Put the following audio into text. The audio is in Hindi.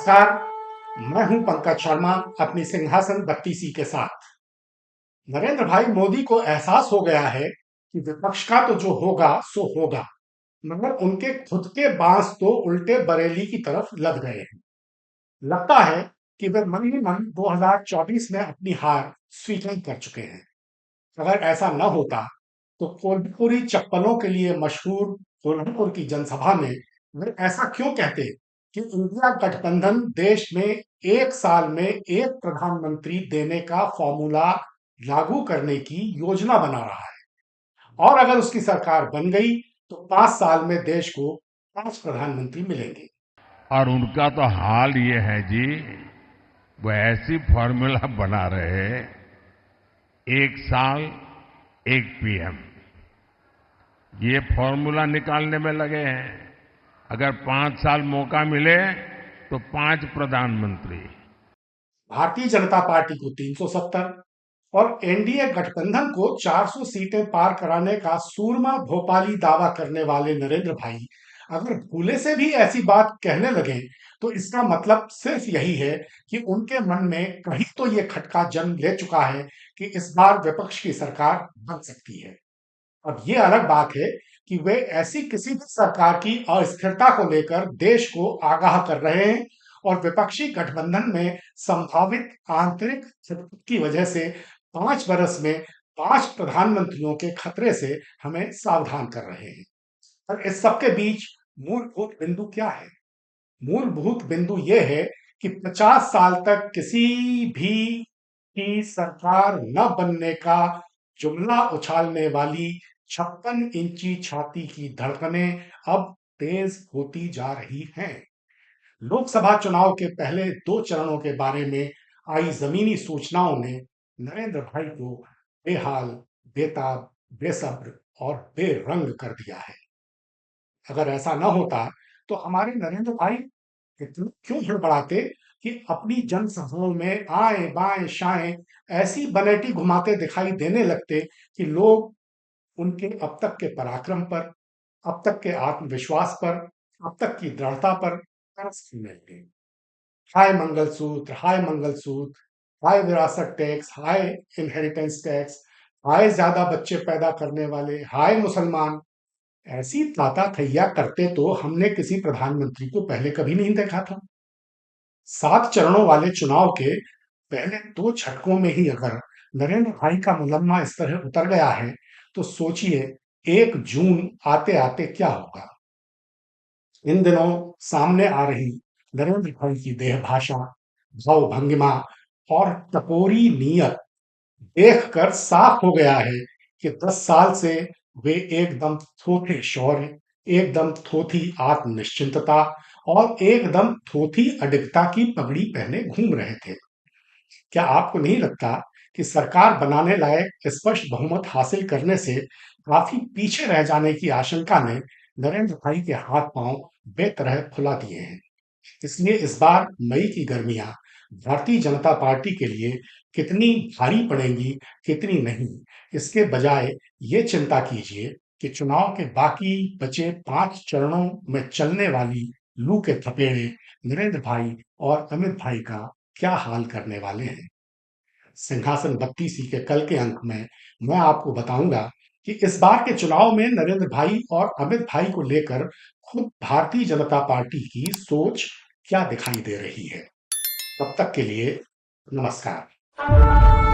नमस्कार। मैं हूं पंकज शर्मा अपनी सिंहासन बत्तीसी के साथ। नरेंद्र भाई मोदी को एहसास हो गया है कि विपक्ष का तो जो होगा सो होगा, मगर उनके खुद के बांस तो उल्टे बरेली की तरफ लग गए हैं। लगता है कि वे मन ही मन 2024 में अपनी हार स्वीकार कर चुके हैं। अगर ऐसा न होता तो कोल्हापुरी चप्पलों के लिए मशहूर कोल्हापुर की जनसभा में वे ऐसा क्यों कहते कि इंडिया गठबंधन देश में एक साल में एक प्रधानमंत्री देने का फॉर्मूला लागू करने की योजना बना रहा है, और अगर उसकी सरकार बन गई तो 5 साल में देश को 5 प्रधानमंत्री मिलेंगे। और उनका तो हाल ये है जी, वो ऐसी फॉर्मूला बना रहे हैं, एक साल एक पीएम, ये फॉर्मूला निकालने में लगे हैं। अगर 5 साल मौका मिले तो 5 प्रधानमंत्री। भारतीय जनता पार्टी को 370 और एनडीए गठबंधन को 400 सीटें पार कराने का सूरमा भोपाली दावा करने वाले नरेंद्र भाई अगर भूले से भी ऐसी बात कहने लगे तो इसका मतलब सिर्फ यही है कि उनके मन में कहीं तो ये खटका जन्म ले चुका है कि इस बार विपक्ष की सरकार बन सकती है। अब ये अलग बात है कि वे ऐसी किसी भी सरकार की अस्थिरता को लेकर देश को आगाह कर रहे हैं और विपक्षी गठबंधन में संभावित आंतरिक छिटपुट की वजह से 5 वर्ष में 5 प्रधानमंत्रियों के खतरे से हमें सावधान कर रहे हैं। और इस सबके बीच मूलभूत बिंदु क्या है? मूलभूत बिंदु यह है कि 50 साल तक किसी भी की सरकार न बनने का जुमला उछालने वाली 56 इंची छाती की धड़कनें अब तेज होती जा रही हैं। लोकसभा चुनाव के पहले 2 चरणों के बारे में आई जमीनी सूचनाओं ने नरेंद्र भाई को बेहाल, बेताब, बेसब्र और बेरंग कर दिया है। अगर ऐसा न होता तो हमारे नरेंद्र भाई इतना क्यों हड़बड़ाते कि अपनी जनसभाओं में आए बाएं शाएं ऐसी बनेटी घुमाते दिखाई देने लगते कि लोग उनके अब तक के पराक्रम पर, अब तक के आत्मविश्वास पर, अब तक की दृढ़ता पर तरस खाने लगे। हाय मंगलसूत्र, हाय विरासत टैक्स, हाय इनहेरिटेंस टैक्स, हाय ज्यादा बच्चे पैदा करने वाले, हाय मुसलमान। ऐसी ताता थैया करते तो हमने किसी प्रधानमंत्री को पहले कभी नहीं देखा था। 7 चरणों वाले चुनाव के पहले 2 झटकों में ही अगर नरेंद्र भाई का मुलम्मा इस तरह उतर गया है तो सोचिए 1 जून आते आते क्या होगा। इन दिनों सामने आ रही नरेंद्र भाई की देह भाषा, भाव भंगिमा और टपोरी नीयत देखकर साफ हो गया है कि 10 साल से वे एकदम थोथे शौर्य, एकदम थोथी आत्मनिश्चिंतता और एकदम थोथी अडिगता की पगड़ी पहने घूम रहे थे। क्या आपको नहीं लगता कि सरकार बनाने लायक स्पष्ट बहुमत हासिल करने से काफी पीछे रह जाने की आशंका ने नरेंद्र भाई के हाथ पांव बेतरह फुला दिए हैं? इसलिए इस बार मई की गर्मियां भारतीय जनता पार्टी के लिए कितनी भारी पड़ेंगी, कितनी नहीं, इसके बजाय ये चिंता कीजिए कि चुनाव के बाकी बचे 5 चरणों में चलने वाली लू के थपेड़े नरेंद्र भाई और अमित भाई का क्या हाल करने वाले हैं। सिंहासन बत्तीसी के कल के अंक में मैं आपको बताऊंगा कि इस बार के चुनाव में नरेंद्र भाई और अमित भाई को लेकर खुद भारतीय जनता पार्टी की सोच क्या दिखाई दे रही है। तब तक के लिए नमस्कार।